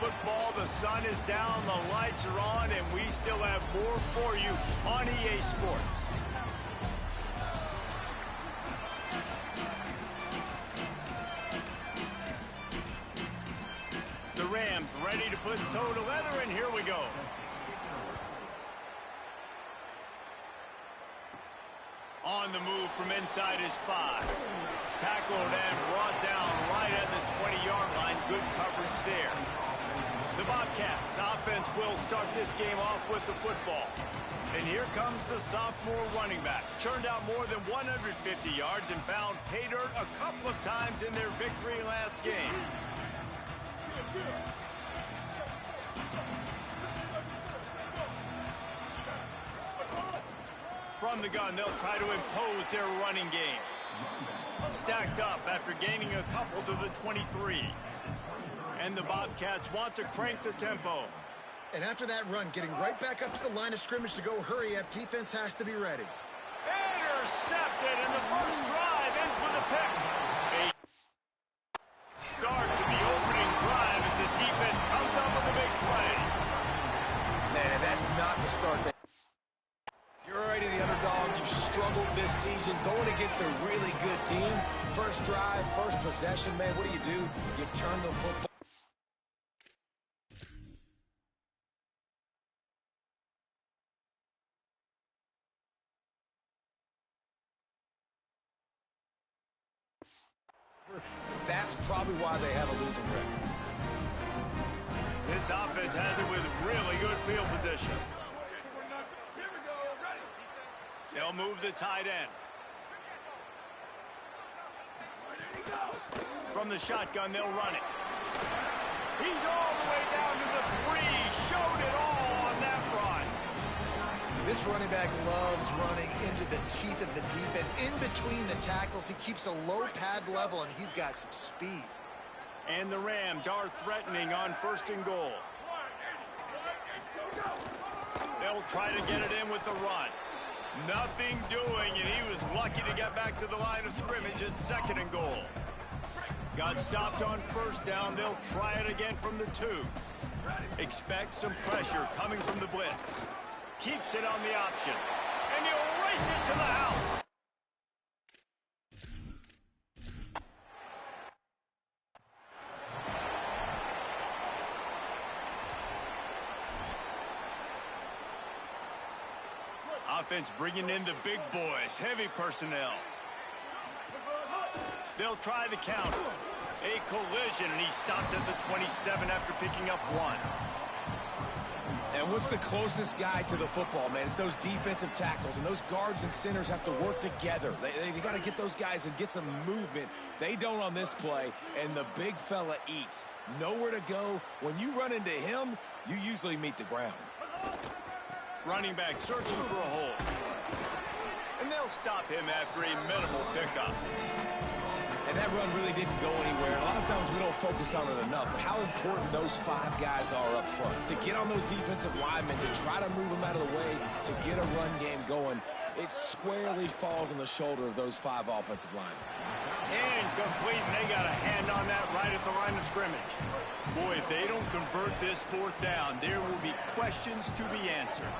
football. The sun is down, the lights are on, and we still have more for you on EA Sports. The Rams ready to put toe to leather, and here we go. On the move from inside his 5. Tackled and brought down right at the 20-yard line. Good coverage there. The Bobcats offense will start this game off with the football. And here comes the sophomore running back. Churned out more than 150 yards and found pay dirt a couple of times in their victory last game. From the gun, they'll try to impose their running game. Stacked up after gaining a couple to the 23. And the Bobcats want to crank the tempo. And after that run, getting right back up to the line of scrimmage to go hurry up, defense has to be ready. Intercepted, and the first drive ends with a pick. A start to the opening drive as the defense comes up with a big play. Man, that's not the start that... You're already the underdog. You've struggled this season going against a really good team. First drive, first possession, man, what do? You turn the football. That's probably why they have a losing record. This offense has it with really good field position. They'll move the tight end. From the shotgun, they'll run it. He's all the way down to the 3. Showed it all on that run. This running back loves running into the teeth of the defense. In between the tackles, he keeps a low pad level, and he's got some speed. And the Rams are threatening on 1st and goal. They'll try to get it in with the run. Nothing doing, and he was lucky to get back to the line of scrimmage at 2nd and goal. Got stopped on 1st down. They'll try it again from the 2. Expect some pressure coming from the blitz. Keeps it on the option. And he'll race it to the house. Offense bringing in the big boys, heavy personnel. They'll try the counter. A collision, and he stopped at the 27 after picking up 1. And what's the closest guy to the football, man? It's those defensive tackles, and those guards and centers have to work together. They got to get those guys and get some movement. They don't on this play, and the big fella eats. Nowhere to go. When you run into him, you usually meet the ground. Running back searching for a hole. And they'll stop him after a minimal pickup. And that run really didn't go anywhere. A lot of times we don't focus on it enough, but how important those 5 guys are up front. To get on those defensive linemen, to try to move them out of the way, to get a run game going, it squarely falls on the shoulder of those 5 offensive linemen. Incomplete, and they got a hand on that right at the line of scrimmage. Boy, if they don't convert this 4th down, there will be questions to be answered.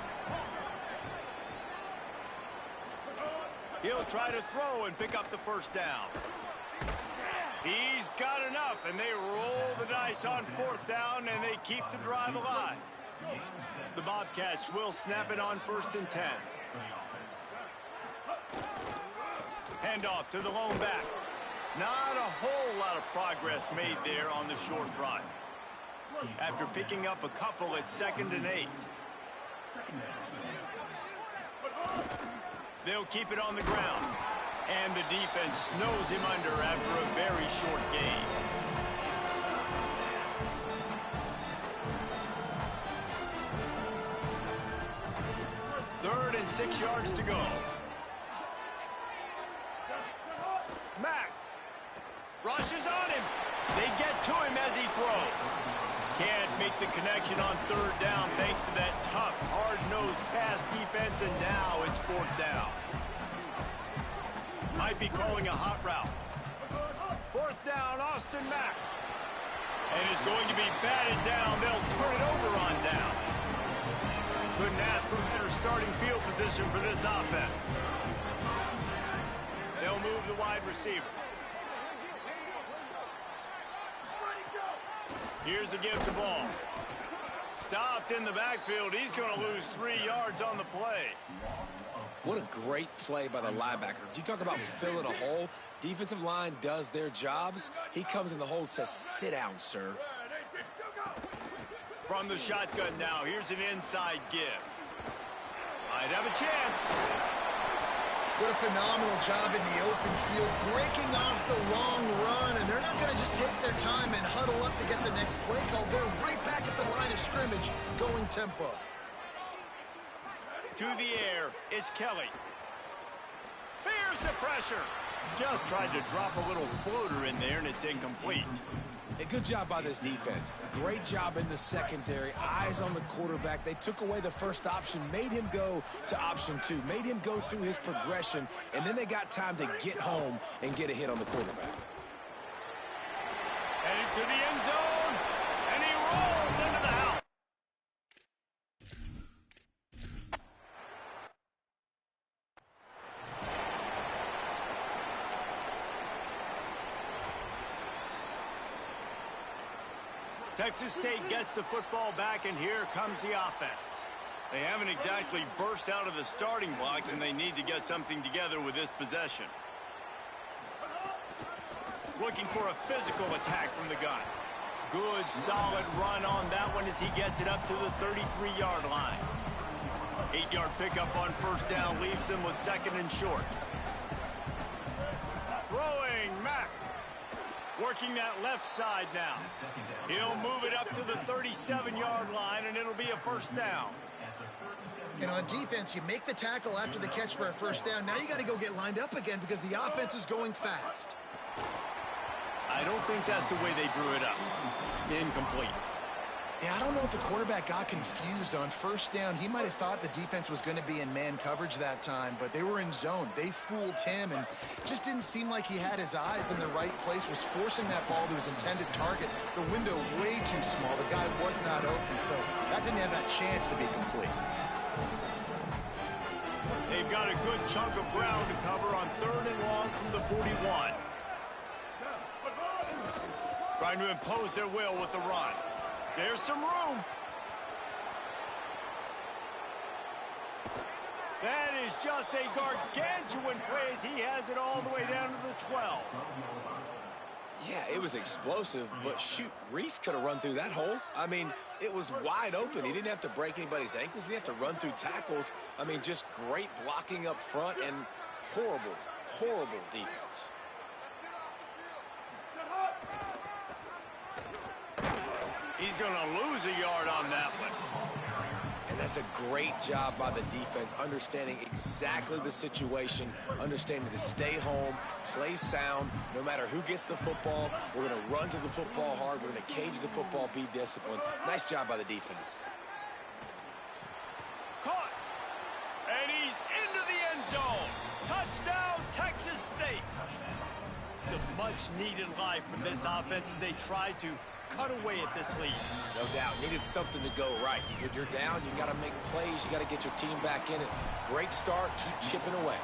He'll try to throw and pick up the 1st down. He's got enough, and they roll the dice on 4th down, and they keep the drive alive. The Bobcats will snap it on 1st and 10. Handoff to the lone back. Not a whole lot of progress made there on the short run. After picking up a couple at 2nd and 8. They'll keep it on the ground. And the defense snows him under after a very short gain. Third and 6 yards to go. Mack rushes on him. They get to him as he throws. Can't make the connection on 3rd down thanks to that tough, hard-nosed pass defense, and now it's 4th down. Might be calling a hot route. 4th down, Austin Mack. And is going to be batted down. They'll turn it over on downs. Couldn't ask for better starting field position for this offense. They'll move the wide receiver. Here's a gift to ball. Stopped in the backfield. He's going to lose 3 yards on the play. What a great play by the linebacker. You talk about filling a hole. Defensive line does their jobs. He comes in the hole and says, sit down, sir. From the shotgun now, here's an inside give. Might have a chance. What a phenomenal job in the open field, breaking off the long run, and they're not going to just take their time and huddle up to get the next play call. They're right back at the line of scrimmage, going tempo. To the air, it's Kelly. Here's the pressure. Just tried to drop a little floater in there, and it's incomplete. A good job by this defense. Great job in the secondary. Eyes on the quarterback. They took away the first option, made him go to option 2, made him go through his progression, and then they got time to get home and get a hit on the quarterback. Headed to the end zone, and he rolls into the house. Texas State gets the football back, and here comes the offense. They haven't exactly burst out of the starting blocks, and they need to get something together with this possession. Looking for a physical attack from the gun. Good, solid run on that one as he gets it up to the 33-yard line. 8-yard pickup on first down leaves them with second and short. Throwing, Mack. Working that left side now. He'll move it up to the 37-yard line, and it'll be a first down. And on defense, you make the tackle after the catch for a first down. Now you got to go get lined up again because the offense is going fast. I don't think that's the way they drew it up. Incomplete. Yeah, I don't know if the quarterback got confused on first down. He might have thought the defense was going to be in man coverage that time, but they were in zone. They fooled him, and just didn't seem like he had his eyes in the right place, was forcing that ball to his intended target. The window way too small. The guy was not open, so that didn't have that chance to be complete. They've got a good chunk of ground to cover on 3rd and long from the 41. Trying to impose their will with the run. There's some room. That is just a gargantuan play as he has it all the way down to the 12. Yeah, it was explosive, but shoot, Reese could have run through that hole. I mean, it was wide open. He didn't have to break anybody's ankles. He didn't have to run through tackles. I mean, just great blocking up front and horrible, horrible defense. He's going to lose a yard on that one. And that's a great job by the defense, understanding exactly the situation, understanding to stay home, play sound, no matter who gets the football. We're going to run to the football hard. We're going to cage the football, be disciplined. Nice job by the defense. Caught. And he's into the end zone. Touchdown, Texas State. It's a much-needed life from this offense as they try to cut away at this lead. No doubt. Needed something to go right. You're down. You got to make plays. You got to get your team back in it. Great start. Keep chipping away.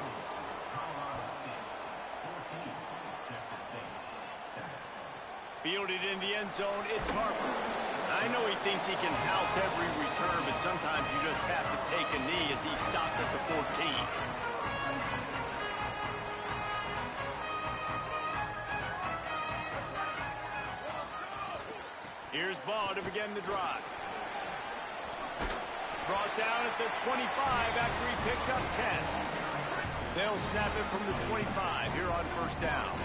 Fielded in the end zone, it's Harper. I know he thinks he can house every return, but sometimes you just have to take a knee as he stopped at the 14. Here's Ball to begin the drive. Brought down at the 25 after he picked up 10. They'll snap it from the 25 here on first down.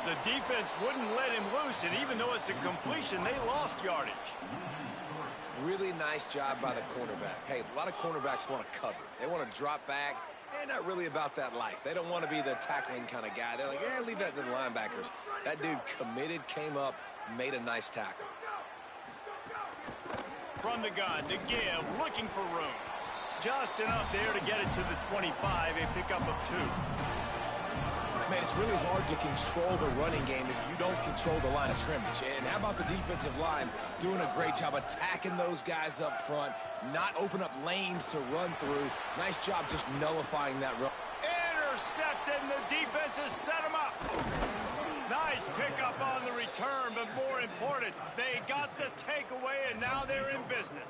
The defense wouldn't let him loose, and even though it's a completion, they lost yardage. Really nice job by the cornerback. Hey, a lot of cornerbacks want to cover. They want to drop back. They're not really about that life. They don't want to be the tackling kind of guy. They're like, yeah, leave that to the linebackers. That dude committed, came up, made a nice tackle. From the gun to give, looking for room. Just enough there to get it to the 25, a pickup of 2. Man, it's really hard to control the running game if you don't control the line of scrimmage. And how about the defensive line doing a great job attacking those guys up front, not open up lanes to run through. Nice job just nullifying that run. Intercepted, and the defense has set him up. Nice pickup on the return, but more important, they got the takeaway, and now they're in business.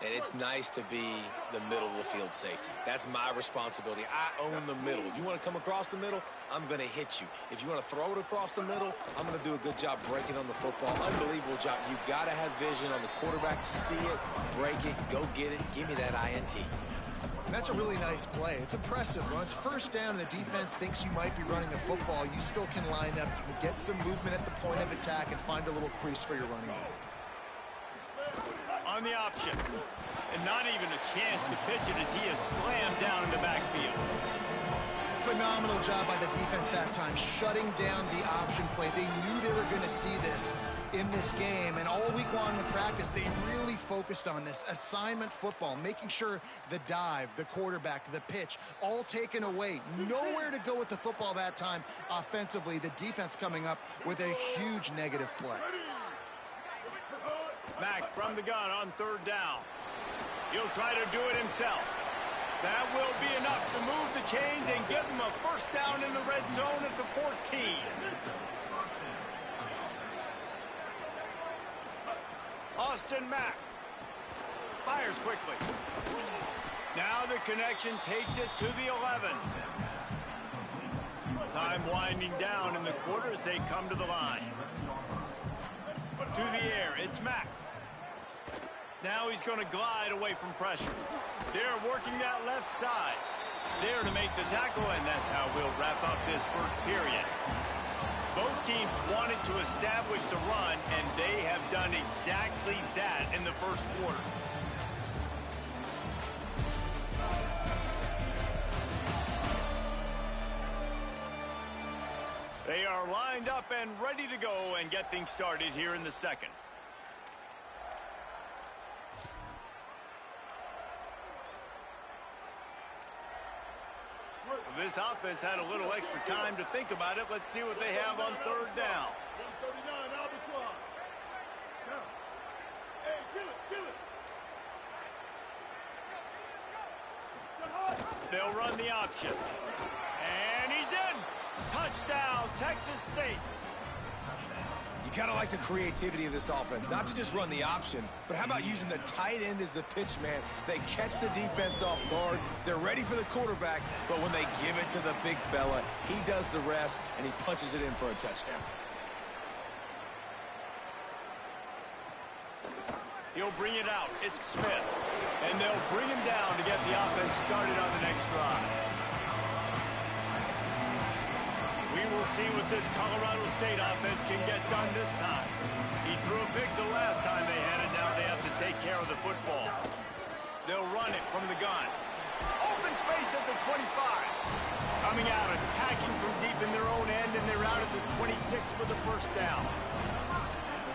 And it's nice to be the middle of the field safety. That's my responsibility. I own the middle. If you want to come across the middle, I'm going to hit you. If you want to throw it across the middle, I'm going to do a good job breaking on the football. Unbelievable job. You got to have vision on the quarterback. See it, break it, go get it, give me that INT. That's a really nice play. It's impressive. When it's first down and the defense thinks you might be running the football, you still can line up. You can get some movement at the point of attack and find a little crease for your running back. On the option, and not even a chance to pitch it as he is slammed down in the backfield. Phenomenal job by the defense that time, shutting down the option play. They knew they were going to see this in this game, and all week long in practice, they really focused on this assignment football, making sure the dive, the quarterback, the pitch, all taken away. Nowhere to go with the football that time offensively. The defense coming up with a huge negative play. Mack from the gun on third down. He'll try to do it himself. That will be enough to move the chains and give them a first down in the red zone at the 14. Austin Mack fires quickly. Now the connection takes it to the 11. Time winding down in the quarter as they come to the line. To the air, it's Mack. Now he's going to glide away from pressure. They're working that left side. There to make the tackle, and that's how we'll wrap up this first period. Both teams wanted to establish the run, and they have done exactly that in the first quarter. They are lined up and ready to go and get things started here in the second. This offense had a little extra time to think about it. Let's see what they have on third down. 139 Albatross. Now. Hey, kill it. They'll run the option. And he's in. Touchdown, Texas State. You gotta like the creativity of this offense, not to just run the option, but how about using the tight end as the pitch man? They catch the defense off guard, they're ready for the quarterback, but when they give it to the big fella, he does the rest, and he punches it in for a touchdown. He'll bring it out. It's Smith. And they'll bring him down to get the offense started on the next drive. We will see what this Colorado State offense can get done this time. He threw a pick the last time they had it. Now they have to take care of the football. They'll run it from the gun. Open space at the 25. Coming out, attacking from deep in their own end, and they're out at the 26 with the first down.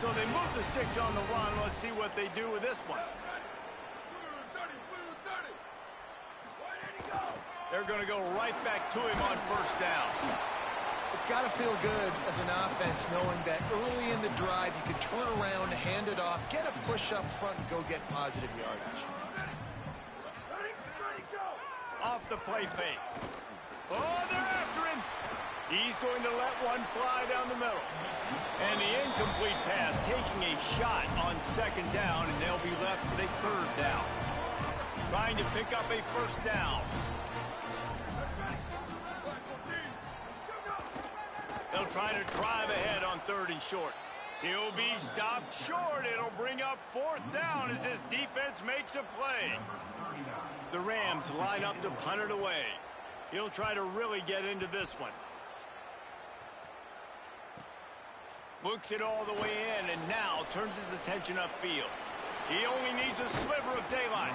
So they move the sticks on the run. Let's see what they do with this one. They're going to go right back to him on first down. It's got to feel good as an offense knowing that early in the drive you can turn around, hand it off, get a push up front, and go get positive yardage. Off the play fake. Oh, they're after him. He's going to let one fly down the middle. And the incomplete pass taking a shot on second down, and they'll be left with a third down. Trying to pick up a first down. They'll try to drive ahead on third and short. He'll be stopped short. It'll bring up fourth down as this defense makes a play. The Rams line up to punt it away. He'll try to really get into this one. Looks it all the way in and now turns his attention upfield. He only needs a sliver of daylight.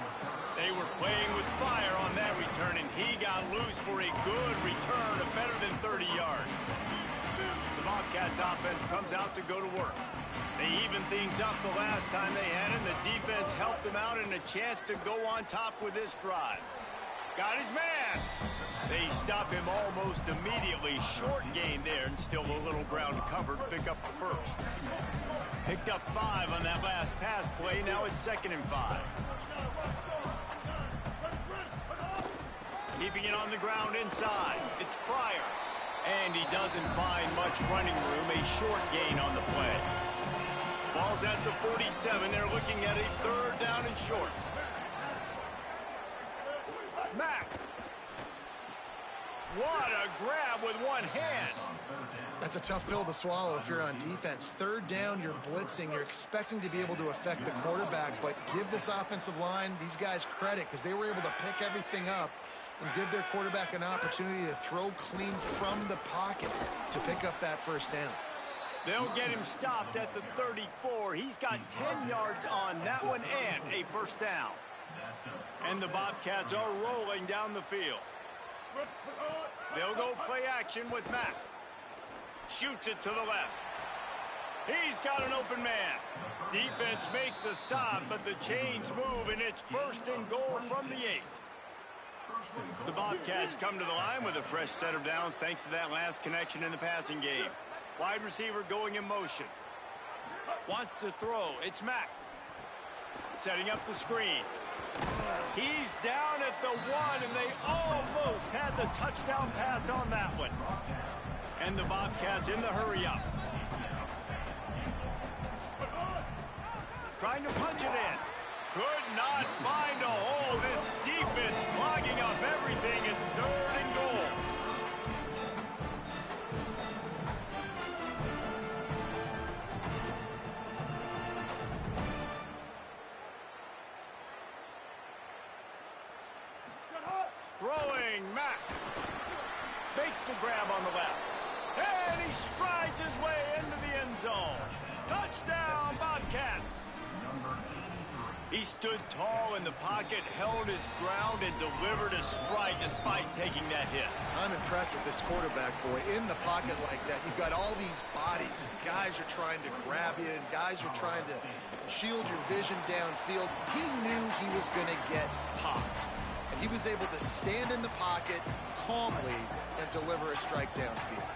They were playing with fire on that return, and he got loose for a good return of better than 30 yards. The Bobcats offense comes out to go to work. They even things up the last time they had it, and the defense helped them out and a chance to go on top with this drive. Got his man. They stop him almost immediately. Short gain there and still a little ground to cover to pick up the first. Picked up 5 on that last pass play. Now it's 2nd and 5. Keeping it on the ground inside. It's Pryor. And he doesn't find much running room. A short gain on the play. Ball's at the 47. They're looking at a 3rd down and short. Mack. What a grab with one hand. That's a tough pill to swallow if you're on defense. 3rd down, you're blitzing. You're expecting to be able to affect the quarterback, but give this offensive line, these guys, credit because they were able to pick everything up and give their quarterback an opportunity to throw clean from the pocket to pick up that 1st down. They'll get him stopped at the 34. He's got 10 yards on that one and a 1st down. And the Bobcats are rolling down the field. They'll go play action with Mack. Shoots it to the left. He's got an open man. Defense makes a stop, but the chains move, and it's 1st and goal from the 8. The Bobcats come to the line with a fresh set of downs thanks to that last connection in the passing game. Wide receiver going in motion. Wants to throw. It's Mack. Setting up the screen. He's down at the 1, and they almost had the touchdown pass on that one. And the Bobcats in the hurry up. Trying to punch it in. Could not find a hole. This defense clogging up everything. It's 3rd and goal. Throwing, Mack. Makes the grab on the left. And he strides his way into the end zone. Touchdown, Bobcats. He stood tall in the pocket, held his ground, and delivered a strike despite taking that hit. I'm impressed with this quarterback, boy. In the pocket like that, you've got all these bodies. Guys are trying to grab you, and guys are trying to shield your vision downfield. He knew he was going to get popped. And he was able to stand in the pocket calmly and deliver a strike downfield.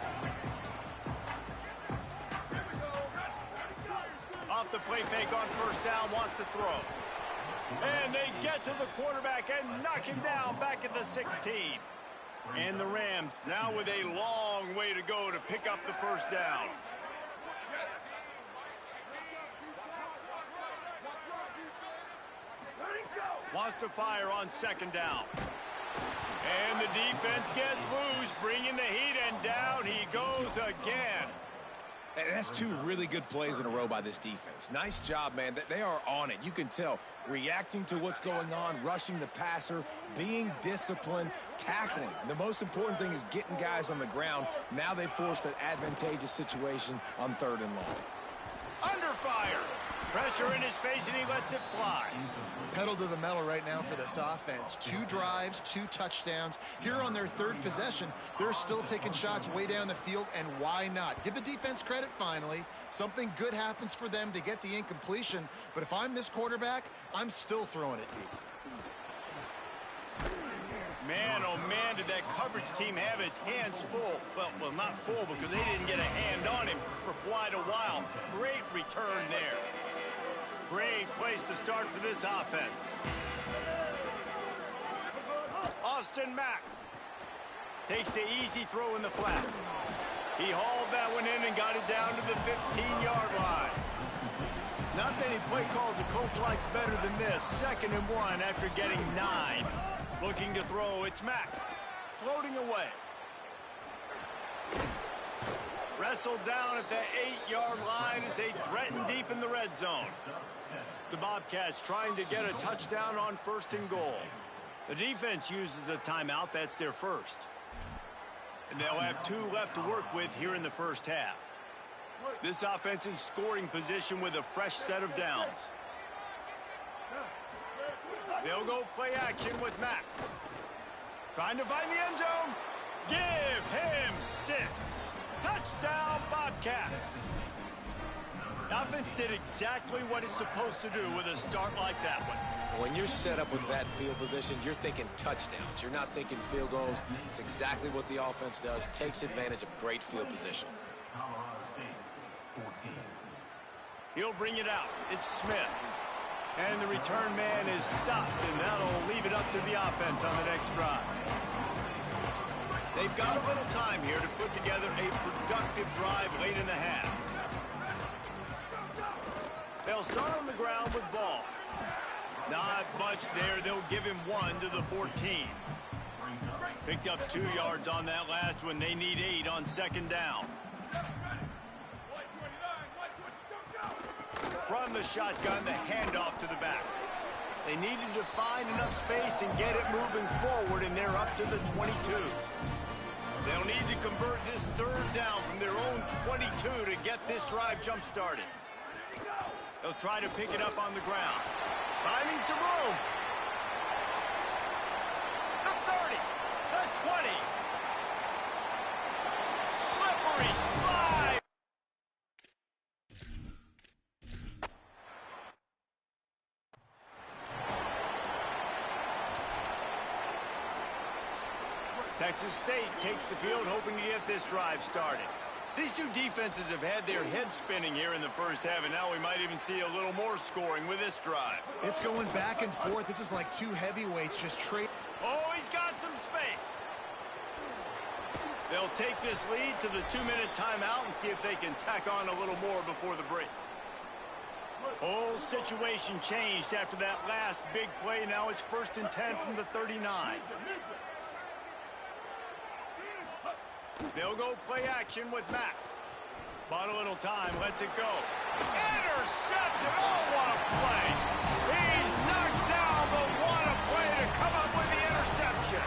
Off the play fake on 1st down, wants to throw. And they get to the quarterback and knock him down back at the 16. And the Rams now with a long way to go to pick up the 1st down. Wants to fire on 2nd down. And the defense gets loose, bringing the heat, and down he goes again. And that's 2 really good plays in a row by this defense. Nice job, man. They are on it. You can tell. Reacting to what's going on, rushing the passer, being disciplined, tackling. And the most important thing is getting guys on the ground. Now they've forced an advantageous situation on 3rd and long. Under fire. Pressure in his face, and he lets it fly. Pedal to the metal right now for this offense. 2 drives, 2 touchdowns. Here on their 3rd possession, they're still taking shots way down the field, and why not? Give the defense credit finally. Something good happens for them to get the incompletion, but if I'm this quarterback, I'm still throwing it deep. Man, oh man, did that coverage team have its hands full. Well, not full because they didn't get a hand on him for quite a while. Great return there. Great place to start for this offense. Austin Mack takes the easy throw in the flat. He hauled that one in and got it down to the 15-yard line. Not many play calls a coach likes better than this. 2nd and 1 after getting 9. Looking to throw, it's Mack. Floating away. Wrestled down at the 8-yard line as they threaten deep in the red zone. The Bobcats trying to get a touchdown on 1st and goal. The defense uses a timeout. That's their 1st. And they'll have 2 left to work with here in the 1st half. This offense in scoring position with a fresh set of downs. They'll go play action with Mack. Trying to find the end zone. Give him 6. Touchdown, Bobcats. The offense did exactly what it's supposed to do with a start like that one. When you're set up with that field position, you're thinking touchdowns. You're not thinking field goals. It's exactly what the offense does. Takes advantage of great field position. He'll bring it out. It's Smith. And the return man is stopped, and that'll leave it up to the offense on the next drive. They've got a little time here to put together a productive drive late in the half. They'll start on the ground with ball. Not much there. They'll give him 1 to the 14. Picked up 2 yards on that last one. They need 8 on second down. From the shotgun, the handoff to the back. They needed to find enough space and get it moving forward, and they're up to the 22. They'll need to convert this third down from their own 22 to get this drive jump-started. They'll try to pick it up on the ground. Finding some room. The 30. The 20. Slippery slide. Texas State takes the field hoping to get this drive started. These two defenses have had their heads spinning here in the first half, and now we might even see a little more scoring with this drive. It's going back and forth. This is like two heavyweights just trade. Oh, he's got some space. They'll take this lead to the 2-minute timeout and see if they can tack on a little more before the break. Whole situation changed after that last big play. Now it's 1st and 10 from the 39. They'll go play action with Mack. Bought a little time, lets it go. Intercepted! Oh, what a play! He's knocked down, but what a play to come up with the interception!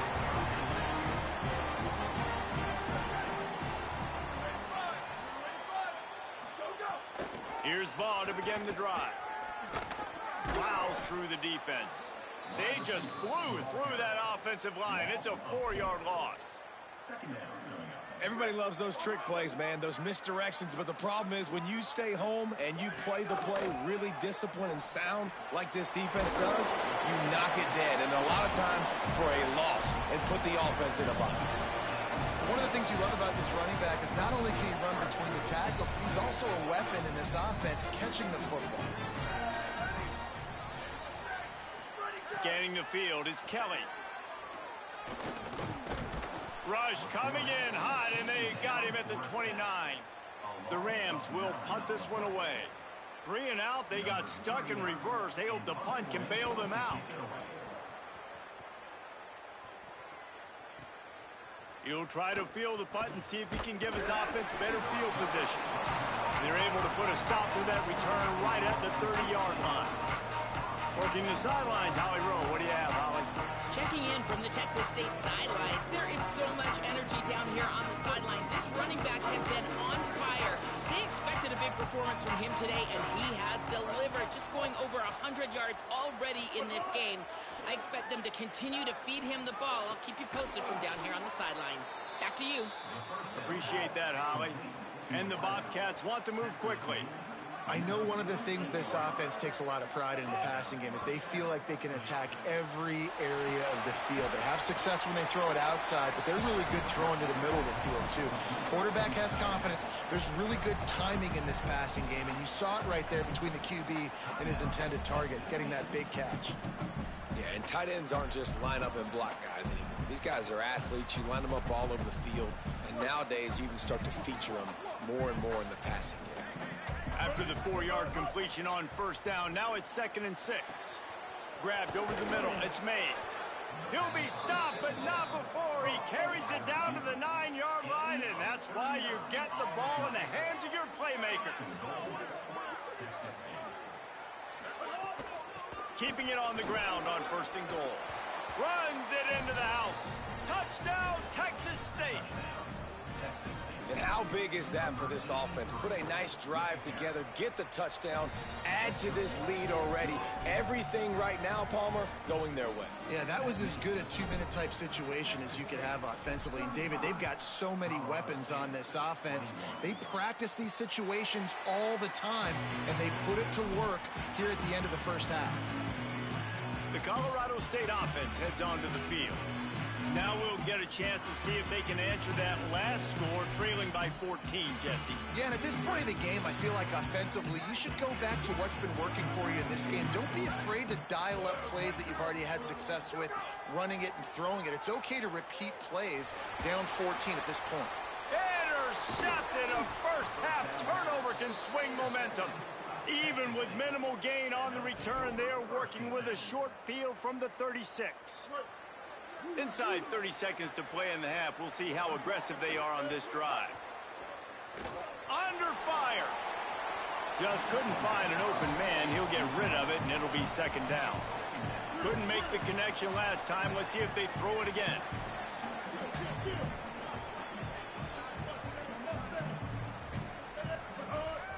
Here's Ball to begin the drive. Plows through the defense. They just blew through that offensive line. It's a 4-yard loss. Everybody loves those trick plays, man, those misdirections, but the problem is when you stay home and you play the play really disciplined and sound like this defense does, you knock it dead, and a lot of times for a loss, and put the offense in a bind. One of the things you love about this running back is not only can he run between the tackles, but he's also a weapon in this offense catching the football. Scanning the field, it's Kelly. Rush coming in hot, and they got him at the 29. The Rams will punt this one away. 3 and out, they got stuck in reverse. They hope the punt can bail them out. He'll try to field the punt and see if he can give his offense better field position. They're able to put a stop to that return right at the 30-yard line. Working the sidelines, Holly Rowe. What do you have, Holly? Checking in from the Texas State sideline. There is so much energy down here on the sideline. This running back has been on fire. They expected a big performance from him today, and he has delivered. Just going over 100 yards already in this game. I expect them to continue to feed him the ball. I'll keep you posted from down here on the sidelines. Back to you. Appreciate that, Holly. And the Bobcats want to move quickly. I know one of the things this offense takes a lot of pride in the passing game is they feel like they can attack every area of the field. They have success when they throw it outside, but they're really good throwing to the middle of the field, too. Quarterback has confidence. There's really good timing in this passing game, and you saw it right there between the QB and his intended target, getting that big catch. Yeah, and tight ends aren't just line up and block guys anymore. These guys are athletes. You line them up all over the field, and nowadays you even start to feature them more and more in the passing game. After the 4-yard completion on 1st down, now it's 2nd and 6. Grabbed over the middle, it's Mays. He'll be stopped, but not before he carries it down to the 9-yard line, and that's why you get the ball in the hands of your playmakers. Keeping it on the ground on 1st and goal. Runs it into the house. Touchdown, Texas State. And how big is that for this offense? Put a nice drive together, get the touchdown, add to this lead already. Everything right now, Palmer, going their way. Yeah, that was as good a two-minute type situation as you could have offensively. And, David, they've got so many weapons on this offense. They practice these situations all the time, and they put it to work here at the end of the first half. The Colorado State offense heads onto the field. Now we'll get a chance to see if they can answer that last score, trailing by 14, Jesse. Yeah, and at this point of the game, I feel like offensively, you should go back to what's been working for you in this game. Don't be afraid to dial up plays that you've already had success with, running it and throwing it. It's okay to repeat plays down 14 at this point. Intercepted. A first-half turnover can swing momentum. Even with minimal gain on the return, they are working with a short field from the 36. Inside 30 seconds to play in the half. We'll see how aggressive they are on this drive. Under fire. Just couldn't find an open man. He'll get rid of it, and it'll be second down. Couldn't make the connection last time. Let's see if they throw it again.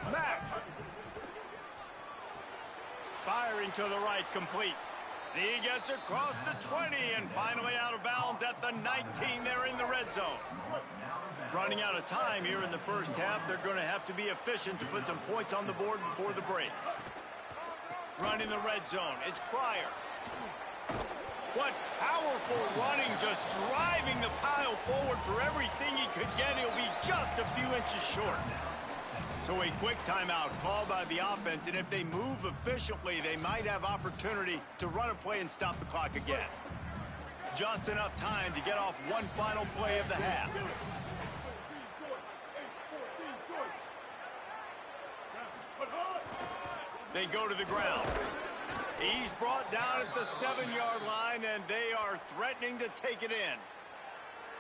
Mack. Firing to the right, complete. He gets across the 20 and finally out of bounds at the 19. They're in the red zone. Running out of time here in the first half. They're going to have to be efficient to put some points on the board before the break. Running the red zone. It's Pryor. What powerful running, just driving the pile forward for everything he could get. He'll be just a few inches short. So a quick timeout called by the offense, and if they move efficiently, they might have opportunity to run a play and stop the clock again. Just enough time to get off one final play of the half. They go to the ground. He's brought down at the 7-yard line, and they are threatening to take it in.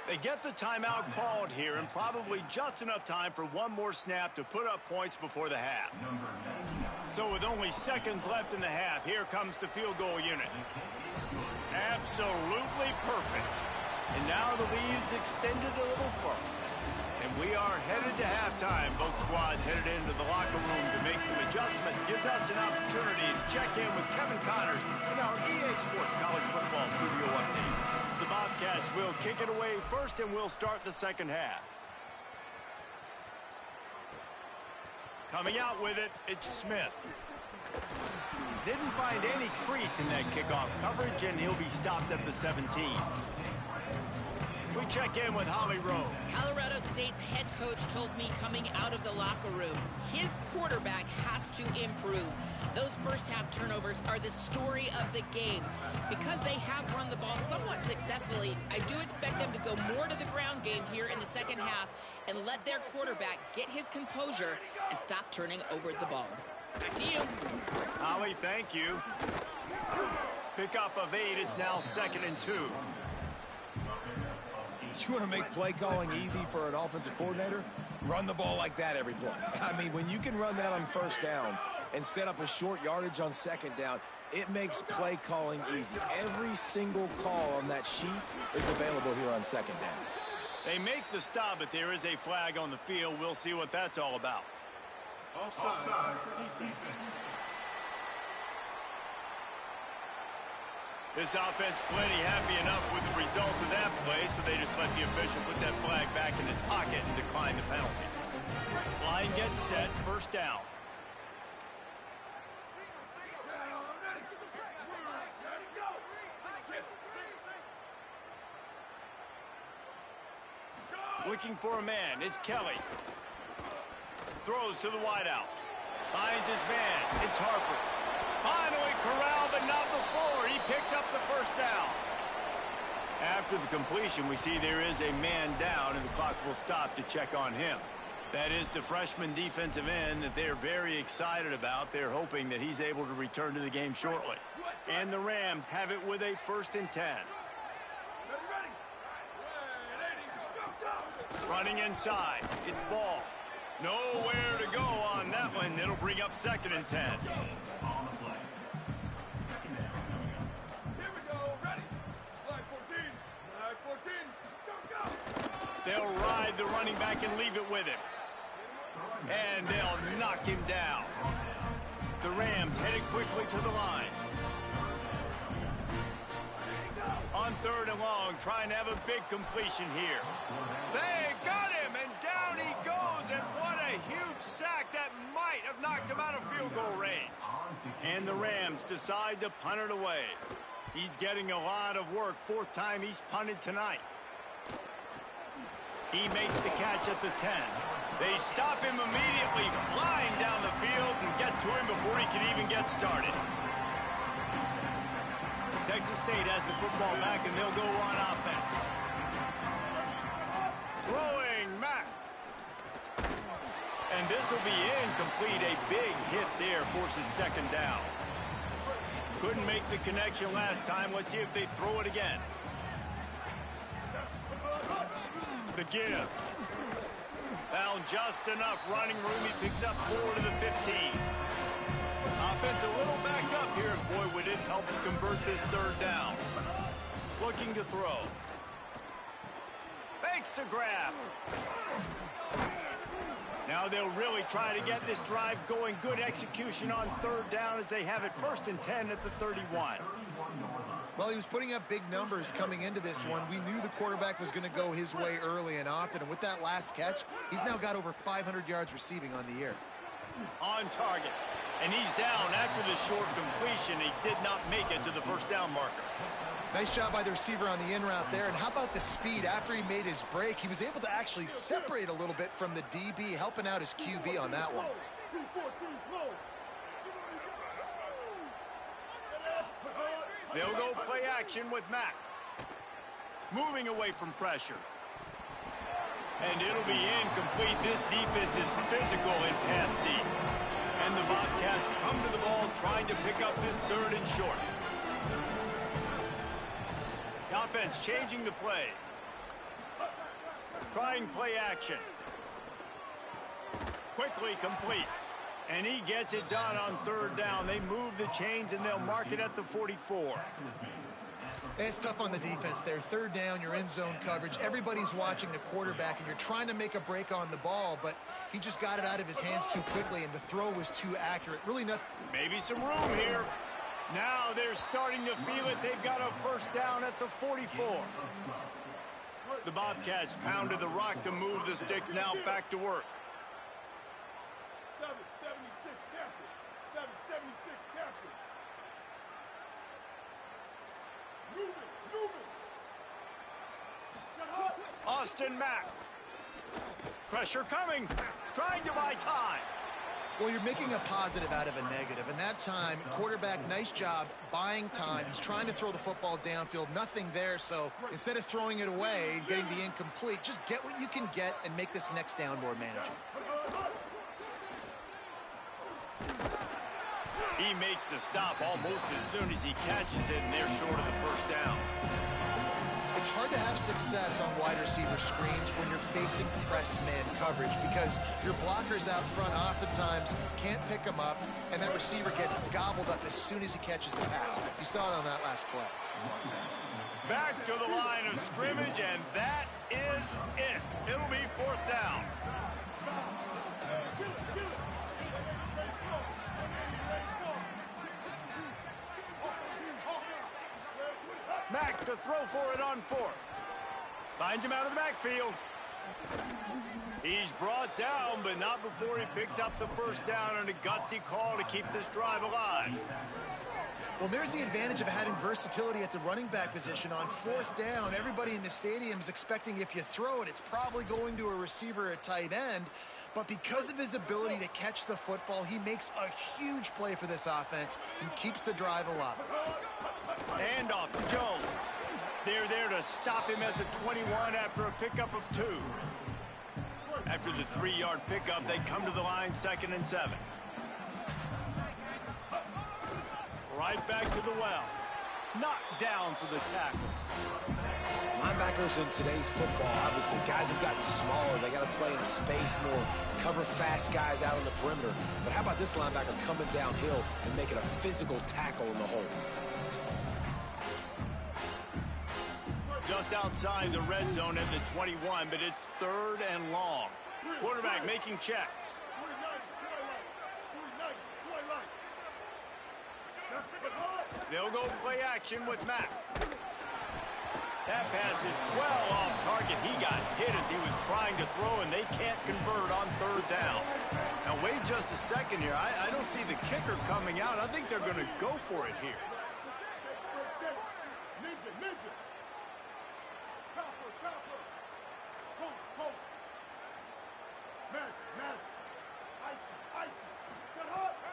They get the timeout called here, and probably just enough time for one more snap to put up points before the half. So with only seconds left in the half, here comes the field goal unit. Absolutely perfect. And now the lead's extended a little further. And we are headed to halftime. Both squads headed into the locker room to make some adjustments. Gives us an opportunity to check in with Kevin Connors in our EA Sports College Football Studio Update. The Bobcats will kick it away first, and we'll start the second half. Coming out with it, it's Smith. Didn't find any crease in that kickoff coverage, and he'll be stopped at the 17. We check in with Holly Rowe. Colorado State's head coach told me coming out of the locker room, his quarterback has to improve. Those first half turnovers are the story of the game. Because they have run the ball somewhat successfully, I do expect them to go more to the ground game here in the second half and let their quarterback get his composure and stop turning over the ball. Back to you. Holly, thank you. Pickup of 8. It's now 2nd and 2. You want to make play calling easy for an offensive coordinator? Run the ball like that every play. I mean, when you can run that on first down and set up a short yardage on second down, it makes play calling easy. Every single call on that sheet is available here on second down. They make the stop, but there is a flag on the field. We'll see what that's all about. Offside. This offense plenty happy enough with the result of that play, so they just let the official put that flag back in his pocket and decline the penalty. Line gets set, first down. Looking for a man, it's Kelly. Throws to the wideout. Finds his man, it's Harper. Finally corralled, but not before. He picks up the first down. After the completion, we see there is a man down, and the clock will stop to check on him. That is the freshman defensive end that they're very excited about. They're hoping that he's able to return to the game shortly. And the Rams have it with a 1st and 10. Running inside. It's Ball. Nowhere to go on that one. It'll bring up 2nd and 10. Here we go. Ready. Line 14. Line 14. Go, go. They'll ride the running back and leave it with him. And they'll knock him down. The Rams headed quickly to the line. On 3rd and long, trying to have a big completion here. They got him, and down he goes, and what a huge sack that might have knocked him out of field goal range. And the Rams decide to punt it away. He's getting a lot of work, 4th time he's punted tonight. He makes the catch at the 10. They stop him immediately, flying down the field, and get to him before he can even get started. Texas State has the football back, and they'll go on offense. Throwing Mack. And this will be incomplete. A big hit there forces 2nd down. Couldn't make the connection last time. Let's see if they throw it again. The give. Found just enough running room. He picks up 4 to the 15. Offense a little back up here, and boy, would it help to convert this 3rd down. Looking to throw. Fakes to grab. Now they'll really try to get this drive going. Good execution on 3rd down as they have it 1st and 10 at the 31. Well, he was putting up big numbers coming into this one. We knew the quarterback was going to go his way early and often, and with that last catch, he's now got over 500 yards receiving on the year. On target. And he's down after the short completion. He did not make it to the 1st down marker. Nice job by the receiver on the in route there. And how about the speed? After he made his break, he was able to actually separate a little bit from the DB, helping out his QB on that one. They'll go play action with Mack. Moving away from pressure. And it'll be incomplete. This defense is physical and pass deep. And the Bobcats come to the ball trying to pick up this 3rd and short. The offense changing the play. Trying play action. Quickly complete. And he gets it done on 3rd down. They move the chains and they'll mark it at the 44. It's tough on the defense there. 3rd down, you're in zone coverage. Everybody's watching the quarterback, and you're trying to make a break on the ball, but he just got it out of his hands too quickly, and the throw was too accurate. Really nothing. Maybe some room here. Now they're starting to feel it. They've got a 1st down at the 44. The Bobcats pounded the rock to move the sticks. Now back to work. 776 captain. 776 captain. Austin Mack. Pressure coming. Trying to buy time. Well, you're making a positive out of a negative, and that time, quarterback, nice job buying time. He's trying to throw the football downfield, nothing there, so instead of throwing it away and getting the incomplete, just get what you can get and make this next down more manageable. He makes the stop almost as soon as he catches it, and they're short of the 1st down. It's hard to have success on wide receiver screens when you're facing press man coverage because your blockers out front oftentimes can't pick them up, and that receiver gets gobbled up as soon as he catches the pass. You saw it on that last play. Back to the line of scrimmage, and that is it. It'll be 4th down. Mack to throw for it on 4th. Finds him out of the backfield. He's brought down, but not before he picks up the 1st down and a gutsy call to keep this drive alive. Well, there's the advantage of having versatility at the running back position. On 4th down, everybody in the stadium is expecting if you throw it, it's probably going to a receiver at tight end. But because of his ability to catch the football, he makes a huge play for this offense and keeps the drive alive. And off to Jones. They're there to stop him at the 21 after a pickup of 2. After the 3-yard pickup, they come to the line 2nd and 7. Right back to the well. Knocked down for the tackle. Linebackers in today's football, obviously, guys have gotten smaller. They got to play in space more, cover fast guys out on the perimeter. But how about this linebacker coming downhill and making a physical tackle in the hole? just outside the red zone at the 21, but it's 3rd and long. Quarterback making checks. They'll go play action with Mack. That pass is well off target. He got hit as he was trying to throw, and they can't convert on 3rd down. Now, wait just a second here. I don't see the kicker coming out. I think they're going to go for it here.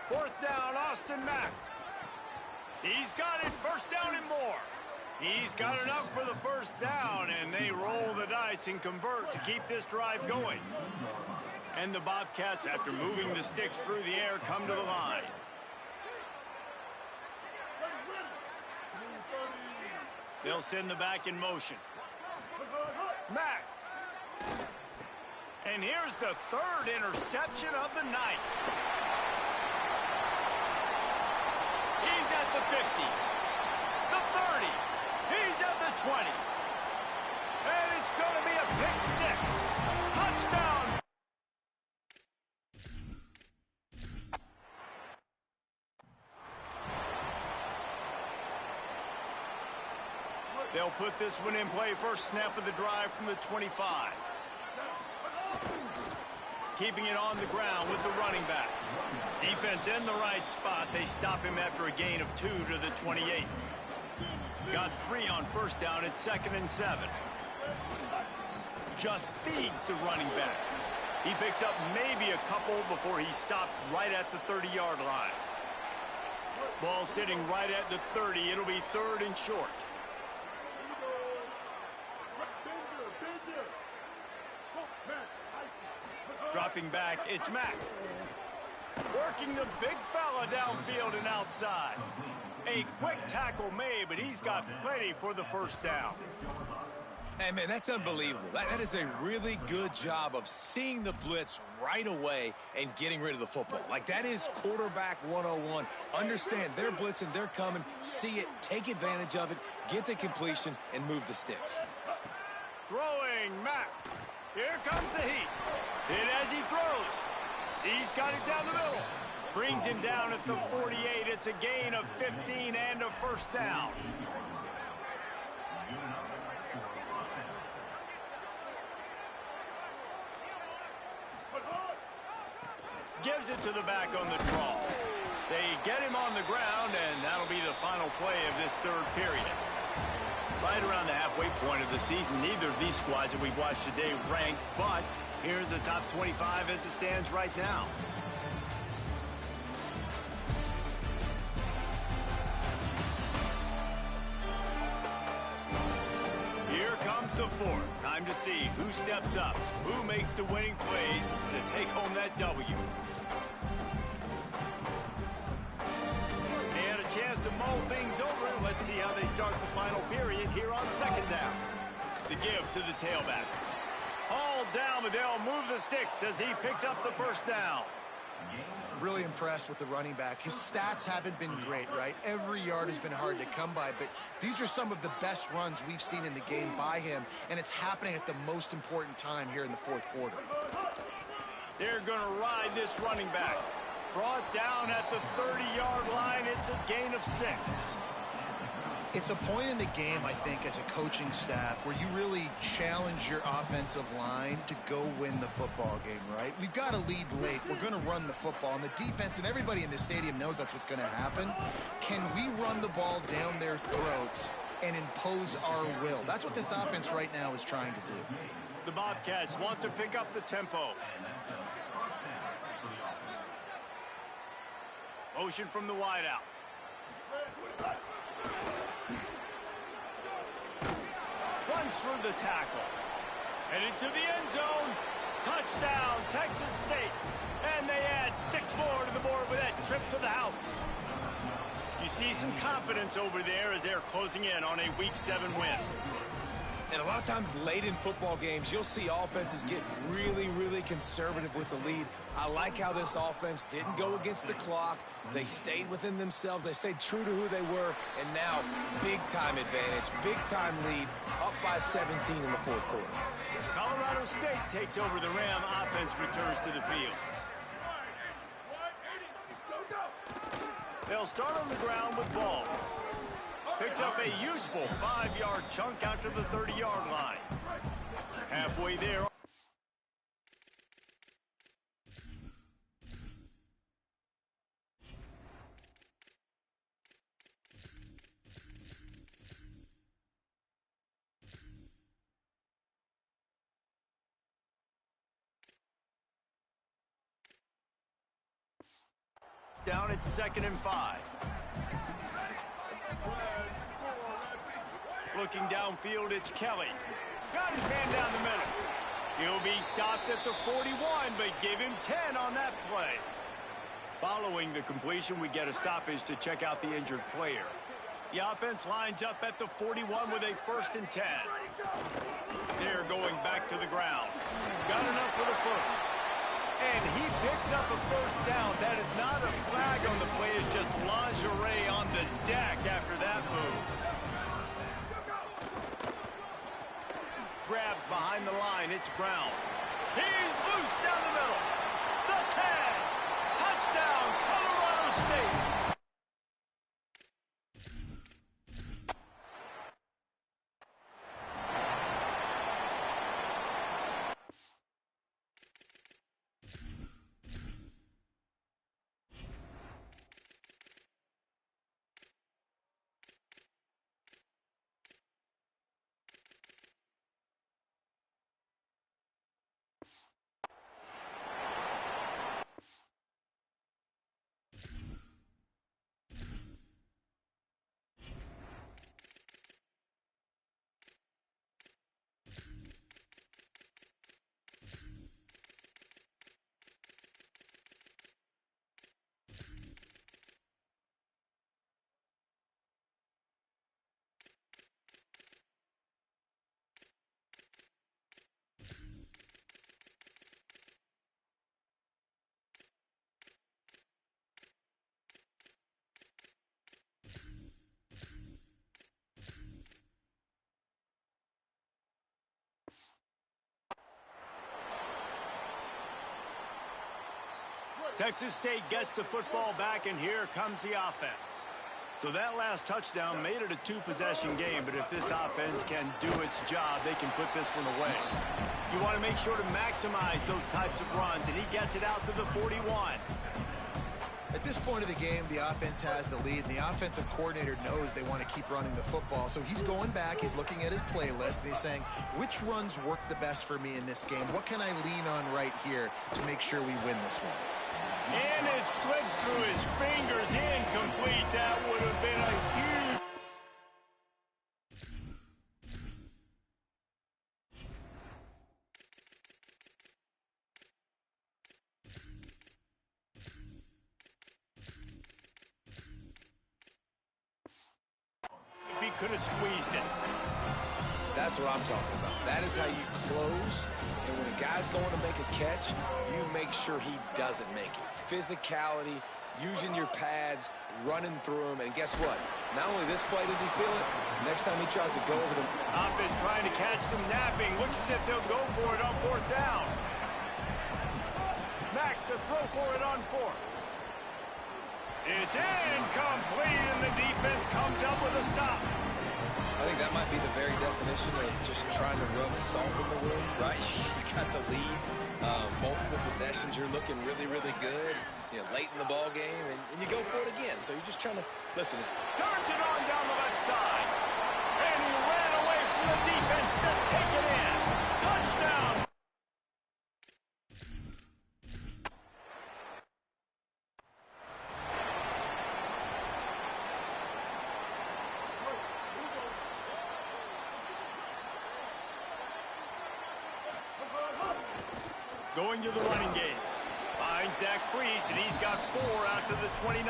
Fourth down, Austin Mack. He's got it, 1st down and more. He's got enough for the 1st down, and they roll the dice and convert to keep this drive going. And the Bobcats, after moving the sticks through the air, come to the line. They'll send the back in motion. Mack. And here's the 3rd interception of the night. He's at the 50, the 30, he's at the 20. And it's going to be a pick 6. Touchdown. They'll put this one in play. First snap of the drive from the 25. Keeping it on the ground with the running back. Defense in the right spot. They stop him after a gain of 2 to the 28. Got 3 on 1st down. It's 2nd and 7. Just feeds the running back. He picks up maybe a couple before he's stopped right at the 30-yard line. Ball sitting right at the 30. It'll be 3rd and short. Dropping back, it's Mack. Working the big fella downfield and outside. A quick tackle made, but he's got plenty for the 1st down. Hey, man, that's unbelievable. That is a really good job of seeing the blitz right away and getting rid of the football. Like, that is quarterback 101. Understand they're blitzing, they're coming, see it, take advantage of it, get the completion, and move the sticks. Throwing Mack. Here comes the heat. Hit as he throws. He's got it down the middle. Brings him down at the 48. It's a gain of 15 and a 1st down. Gives it to the back on the draw. They get him on the ground, and that'll be the final play of this 3rd period. Right around the halfway point of the season, neither of these squads that we've watched today ranked, but here's the top 25 as it stands right now. Here comes the 4th. Time to see who steps up, who makes the winning plays to take home that W. They had a chance to mull things over. Let's see how they start the final period here on 2nd down. The give to the tailback. All down, but they'll move the sticks as he picks up the 1st down. Really impressed with the running back. His stats haven't been great, right? Every yard has been hard to come by, but these are some of the best runs we've seen in the game by him, and it's happening at the most important time here in the 4th quarter. They're going to ride this running back. Brought down at the 30-yard line. It's a gain of 6. It's a point in the game, I think, as a coaching staff where you really challenge your offensive line to go win the football game, right? We've got to lead late. We're going to run the football, and the defense and everybody in the stadium knows that's what's going to happen. Can we run the ball down their throats and impose our will? That's what this offense right now is trying to do. The Bobcats want to pick up the tempo. Motion from the wideout. Runs through the tackle. Headed to the end zone. Touchdown, Texas State. And they add 6 more to the board with that trip to the house. You see some confidence over there as they're closing in on a Week 7 win. And a lot of times late in football games, you'll see offenses get really, really conservative with the lead. I like how this offense didn't go against the clock. They stayed within themselves. They stayed true to who they were. And now, big-time advantage, big-time lead, up by 17 in the fourth quarter. Colorado State takes over the Ram. Offense returns to the field. They'll start on the ground with ball. Picks up a useful 5-yard chunk out to the 30-yard line. Halfway there. Down at 2nd and 5. Looking downfield, it's Kelly. Got his man down the middle. He'll be stopped at the 41, but give him 10 on that play. Following the completion, we get a stoppage to check out the injured player. The offense lines up at the 41 with a 1st and 10. They're going back to the ground. Got enough for the first. And he picks up a 1st down. That is not a flag on the play. It's just lingerie on the deck after that move. Grabbed behind the line. It's Brown. He's loose down the middle. The 10. Touchdown, Colorado State. Texas State gets the football back, and here comes the offense. So that last touchdown made it a 2-possession game, but if this offense can do its job, they can put this one away. You want to make sure to maximize those types of runs, and he gets it out to the 41. At this point of the game, the offense has the lead, and the offensive coordinator knows they want to keep running the football. So he's going back, he's looking at his playlist, and he's saying, which runs work the best for me in this game? What can I lean on right here to make sure we win this one? And it slips through his fingers, incomplete. That would have been a huge... If he could have squeezed it. That's what I'm talking about. That is how you close. And when a guy's going to make a catch, you make sure he doesn't make it. Physicality, using your pads, running through them. And guess what? Not only this play does he feel it, next time he tries to go over them. Offense trying to catch them napping. Looks as if they'll go for it on 4th down. Mack to throw for it on 4th. It's incomplete, and the defense comes up with a stop. I think that might be the very definition of just trying to rub salt in the wound, right? You got the lead, multiple possessions, you're looking really, really good, late in the ball game, and you go for it again. So you're just trying to, listen. Turns it on down the left side, and he ran away from the defense to take it in. Touchdown! Going to the running game. Finds Zach Priest, and he's got 4 out to the 29.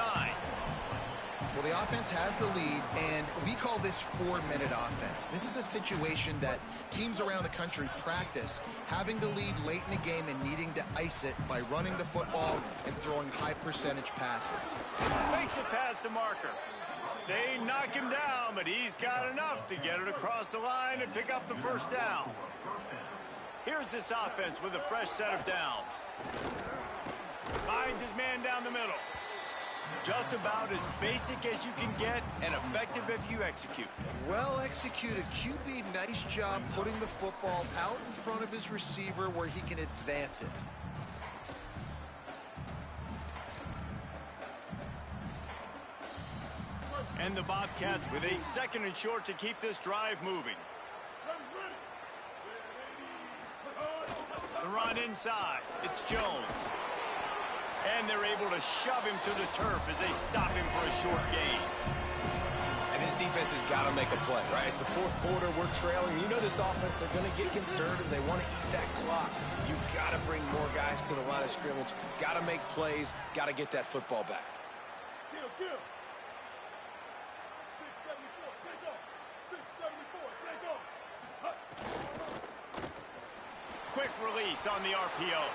Well, the offense has the lead, and we call this 4-minute offense. This is a situation that teams around the country practice, having the lead late in the game and needing to ice it by running the football and throwing high-percentage passes. Makes a pass to Marker. They knock him down, but he's got enough to get it across the line and pick up the first down. Here's this offense with a fresh set of downs. Finds his man down the middle. Just about as basic as you can get and effective if you execute. Well executed. QB, nice job putting the football out in front of his receiver where he can advance it. And the Bobcats with a 2nd and short to keep this drive moving. The run inside. It's Jones. And they're able to shove him to the turf as they stop him for a short gain. And this defense has got to make a play, right? It's the 4th quarter. We're trailing. You know this offense, they're going to get conservative. They want to eat that clock. You've got to bring more guys to the line of scrimmage. Got to make plays. Got to get that football back. Kill. 674, take off. 674, take off. Quick release on the RPO.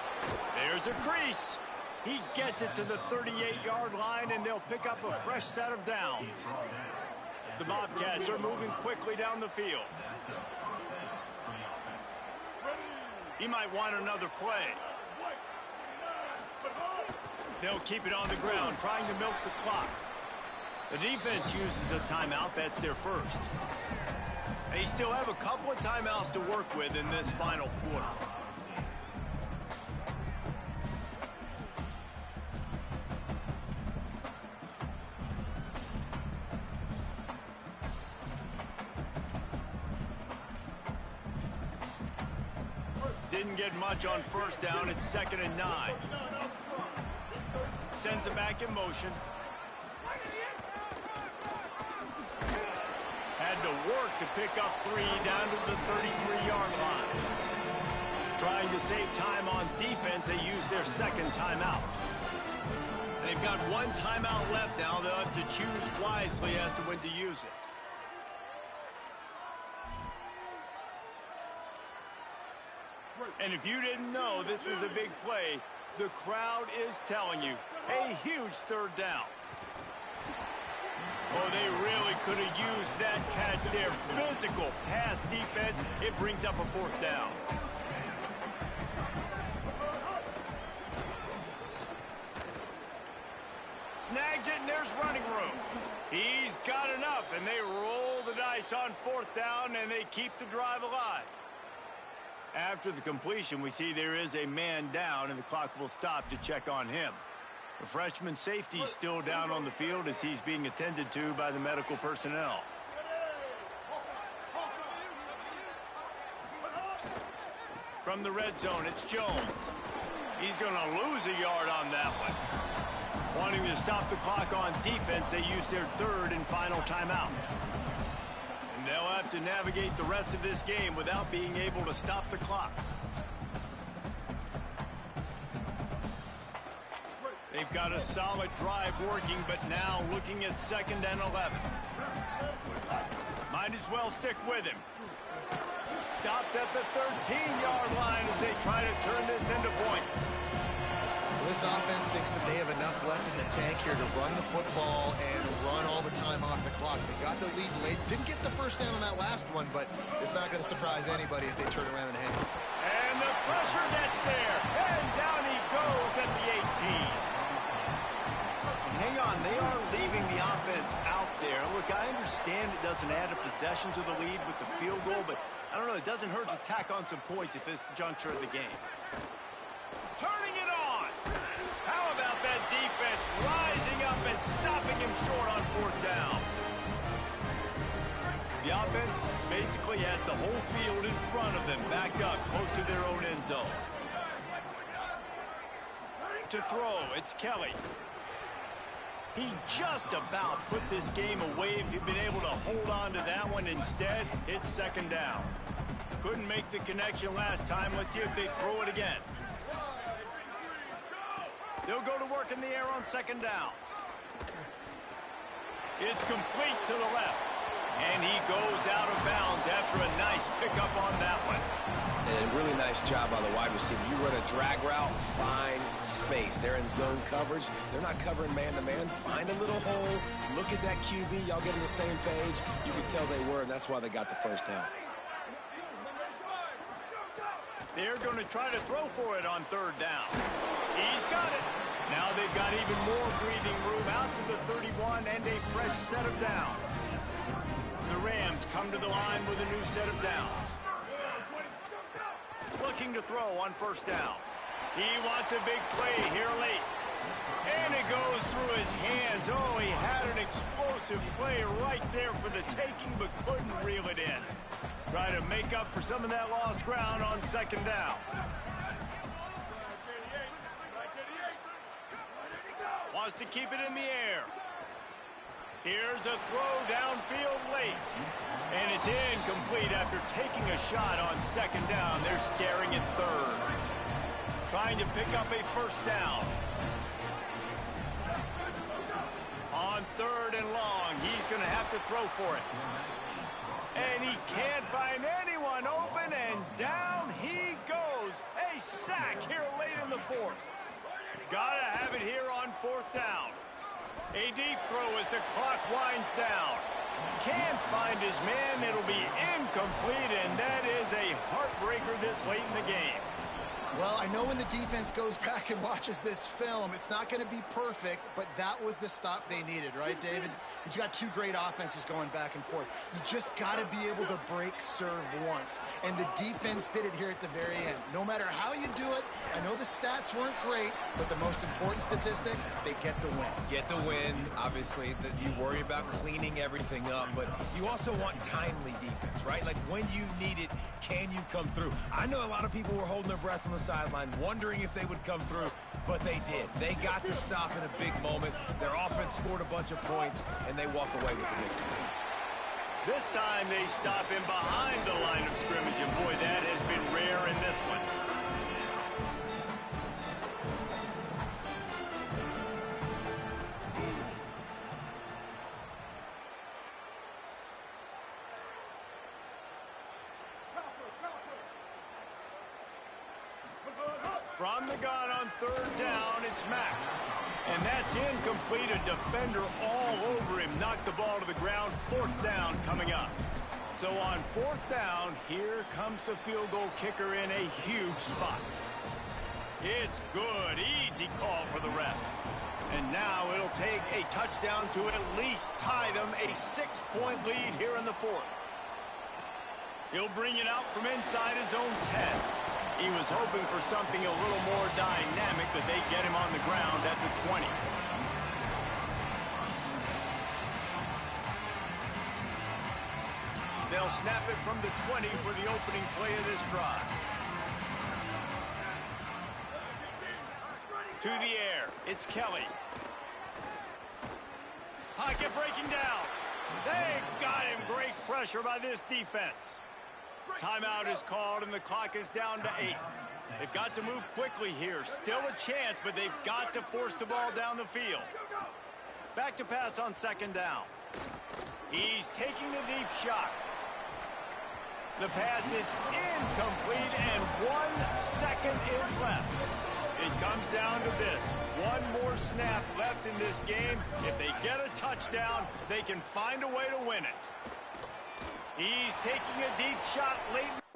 There's a crease. He gets it to the 38-yard line, and they'll pick up a fresh set of downs. The Bobcats are moving quickly down the field. He might want another play. They'll keep it on the ground, trying to milk the clock. The defense uses a timeout. That's their first. They still have a couple of timeouts to work with in this final quarter. Didn't get much on first down. It's 2nd and 9. Sends him back in motion. Had to work to pick up 3 down to the 33-yard line. Trying to save time on defense, they use their 2nd timeout. They've got 1 timeout left now. They'll have to choose wisely as to when to use it. And if you didn't know this was a big play, the crowd is telling you, a huge 3rd down. Oh, they really could have used that catch there. Physical pass defense. It brings up a 4th down. Snags it, and there's running room. He's got enough, and they roll the dice on 4th down, and they keep the drive alive. After the completion, we see there is a man down, and the clock will stop to check on him. The freshman safety is still down on the field as he's being attended to by the medical personnel. From the red zone, it's Jones. He's going to lose a yard on that one. Wanting to stop the clock on defense, they use their 3rd and final timeout. And they'll have to navigate the rest of this game without being able to stop the clock. They've got a solid drive working, but now looking at 2nd and 11. Might as well stick with him. Stopped at the 13-yard line as they try to turn this into points. This offense thinks that they have enough left in the tank here to run the football and run all the time off the clock. They got the lead late. Didn't get the first down on that last one, but it's not going to surprise anybody if they turn around and hang it. And the pressure gets there. And down he goes at the 18. Hang on, they are leaving the offense out there. Look, I understand it doesn't add a possession to the lead with the field goal, but I don't know, it doesn't hurt to tack on some points at this juncture of the game. Turning it on. How about that defense rising up and stopping him short on 4th down? The offense basically has the whole field in front of them, backed up close to their own end zone. To throw, it's Kelly. He just about put this game away if he'd been able to hold on to that one. Instead, it's 2nd down. Couldn't make the connection last time. Let's see if they throw it again. They'll go to work in the air on 2nd down. It's complete to the left. And he goes out of bounds after a nice pickup on that one. And a really nice job by the wide receiver. You run a drag route, find space. They're in zone coverage. They're not covering man-to-man. Find a little hole. Look at that QB. Y'all get on the same page. You can tell they were, and that's why they got the first down. They're going to try to throw for it on third down. He's got it. Now they've got even more breathing room out to the 31 and a fresh set of downs. The Rams come to the line with a new set of downs. Looking to throw on first down. He wants a big play here late. And it goes through his hands. Oh, he had an explosive play right there for the taking, but couldn't reel it in. Try to make up for some of that lost ground on second down. Wants to keep it in the air. Here's a throw downfield late. And it's incomplete after taking a shot on second down. They're scaring at third. Trying to pick up a first down. On third and long, he's going to have to throw for it. And he can't find anyone open, and down he goes. A sack here late in the fourth. Gotta have it here on fourth down. A deep throw as the clock winds down. Can't find his man. It'll be incomplete, and that is a heartbreaker this late in the game. Well, I know when the defense goes back and watches this film, it's not going to be perfect, but that was the stop they needed, right, David? You got two great offenses going back and forth. You just got to be able to break serve once, and the defense did it here at the very end. No matter how you do it, I know the stats weren't great, but the most important statistic, they get the win. Get the win. Obviously, you worry about cleaning everything up, but you also want timely defense, right? Like when you need it, can you come through? I know a lot of people were holding their breath on the sideline, wondering if they would come through, but they did. They got the stop in a big moment. Their offense scored a bunch of points, and they walked away with the victory. This time they stop him behind the line of scrimmage, and boy, that has been rare in this one. From the gun on third down, it's Mack. And that's incomplete. A defender all over him. Knocked the ball to the ground. Fourth down coming up. So on fourth down, here comes the field goal kicker in a huge spot. It's good. Easy call for the refs. And now it'll take a touchdown to at least tie them a 6-point lead here in the fourth. He'll bring it out from inside his own 10. He was hoping for something a little more dynamic, but they get him on the ground at the 20. They'll snap it from the 20 for the opening play of this drive. To the air, it's Kelly. Pocket breaking down. They got him. Great pressure by this defense. Timeout is called, and the clock is down to 8. They've got to move quickly here. Still a chance, but they've got to force the ball down the field. Back to pass on second down. He's taking the deep shot. The pass is incomplete, and 1 second is left. It comes down to this. One more snap left in this game. If they get a touchdown, they can find a way to win it. He's taking a deep shot late.